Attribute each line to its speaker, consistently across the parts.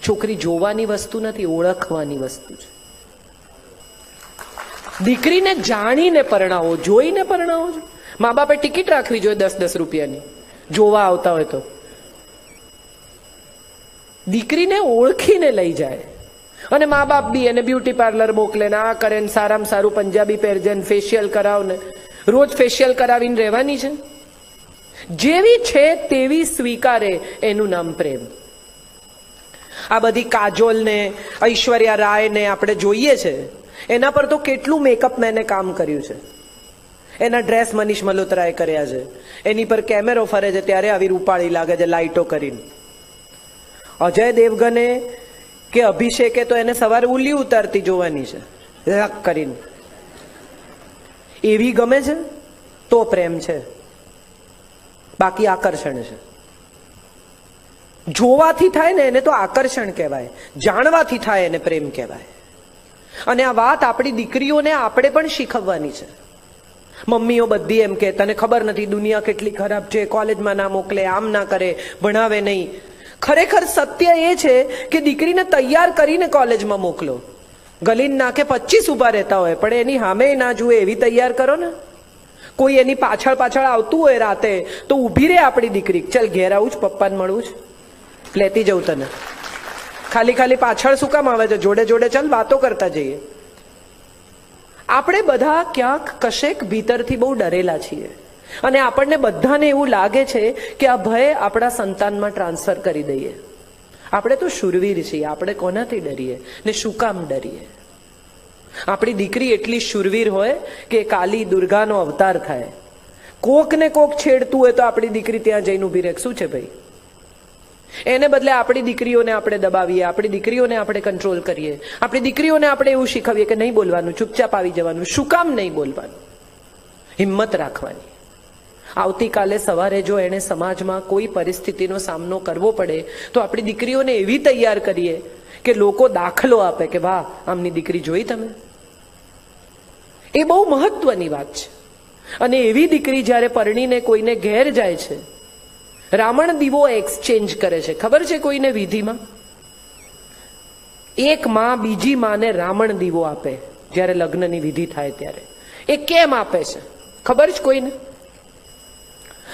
Speaker 1: છોકરી જોવાની વસ્તુ નથી, ઓળખવાની વસ્તુ છે. દીકરીને જાણીને પરણાવો, જોઈને પરણાવો છો. મા બાપે ટિકિટ રાખવી જોઈએ 10-10 રૂપિયાની, જોવા આવતા હોય તો. દીકરીને ઓળખીને લઈ જાય. અને મા બાપ બી એને બ્યુટી પાર્લર મોકલે ને આ કરે ને સારામાં સારું પંજાબી પહેરજે ને ફેશિયલ કરાવ ને રોજ ફેશિયલ કરાવીને રહેવાની છે. જેવી છે તેવી સ્વીકારે, એનું નામ પ્રેમ. આ બધી કાજોલ ને ઐશ્વર્યા રાય ને આપણે જોઈએ છે, એના પર તો કેટલું મેકઅપ મેને કામ કર્યું છે. એના ડ્રેસ મનીષ મલ્હોત્રાએ કર્યા છે, એની પર કેમેરો ફરે છે ત્યારે આવી રૂપાળી લાગે છે લાઇટો કરીને. અજય દેવગને કે અભિષેકે તો એને સવારે ઉલી ઉતારતી જોવાની છે રક કરીને. એવી ગમે છે તો પ્રેમ છે, બાકી આકર્ષણ છે. જોવાથી થાય ને એને તો આકર્ષણ કહેવાય, જાણવાથી થાય એને પ્રેમ કહેવાય. અને આ વાત આપણી દીકરીઓને આપણે પણ શીખવવાની છે. મમ્મીઓ બધી એમ કે તને ખબર નથી દુનિયા કેટલી ખરાબ છે, કોલેજમાં ના મોકલે, આમ ના કરે, ભણાવે નહીં. ખરેખર સત્ય એ છે કે દીકરીને તૈયાર કરીને કોલેજમાં મોકલો. ગલીન નાખે 25 ઉભા રહેતા હોય પણ એની સામે ના જુએ એવી તૈયાર કરો ને. કોઈ એની પાછળ પાછળ આવતું હોય રાતે તો ઊભી રહે આપણી દીકરી, ચાલ ઘેર આવું જ, પપ્પાને મળવું જ, લેતી જવું તને. ખાલી પાછળ શું કામ આવે છે, જોડે જોડે ચાલ વાતો કરતા જઈએ. આપણે બધા ક્યાંક કશેક ભીતરથી બહુ ડરેલા છીએ અને આપણને બધાને એવું લાગે છે કે આ ભય આપણા સંતાનમાં ટ્રાન્સફર કરી દઈએ. આપણે તો શૂરવીર છીએ, આપણે કોનાથી ડરીએ ને શું કામ ડરીએ? આપણી દીકરી એટલી શૂરવીર હોય કે કાલી દુર્ગાનો અવતાર થાય. કોક ને કોક છેડતું હોય તો આપણી દીકરી ત્યાં જઈને ઊભી રહે. શું છે ભાઈ? એને બદલે આપણી દીકરીઓને આપણે દબાવીએ, આપણી દીકરીઓને આપણે કંટ્રોલ કરીએ, આપણી દીકરીઓને આપણે એવું શીખવીએ કે નહીં બોલવાનું, ચૂપચાપ આવી જવાનું. શું કામ નહીં બોલવાનું? હિંમત રાખવાની. આવતીકાલે સવારે જો એને સમાજમાં કોઈ પરિસ્થિતિનો સામનો કરવો પડે તો આપણી દીકરીઓને એવી તૈયાર કરીએ કે લોકો દાખલો આપે કે વાહ, આમની દીકરી જોઈ તમે. એ બહુ મહત્વની વાત છે. અને એવી દીકરી જ્યારે પરણીને કોઈને ઘેર જાય છે, રાવણ દીવો એક્સચેન્જ કરે છે. ખબર છે કોઈને વિધિમાં? એક માં બીજી માને રાવણ દીવો આપે જ્યારે લગ્નની વિધિ થાય ત્યારે. એ કેમ આપે છે ખબર છે કોઈને?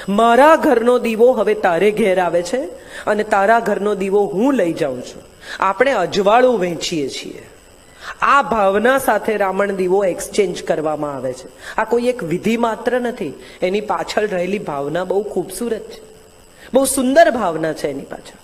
Speaker 1: મારા ઘરનો દીવો હવે તારે ઘેર આવે છે અને તારા ઘરનો દીવો હું લઈ જાઉં છું. આપણે અજવાળું વહેંચીએ છીએ. આ ભાવના સાથે રાવણ દીવો એક્સચેન્જ કરવામાં આવે છે. આ કોઈ એક વિધિ માત્ર નથી, એની પાછળ રહેલી ભાવના બહુ ખૂબસૂરત છે, બહુ સુંદર ભાવના છે એની પાછળ.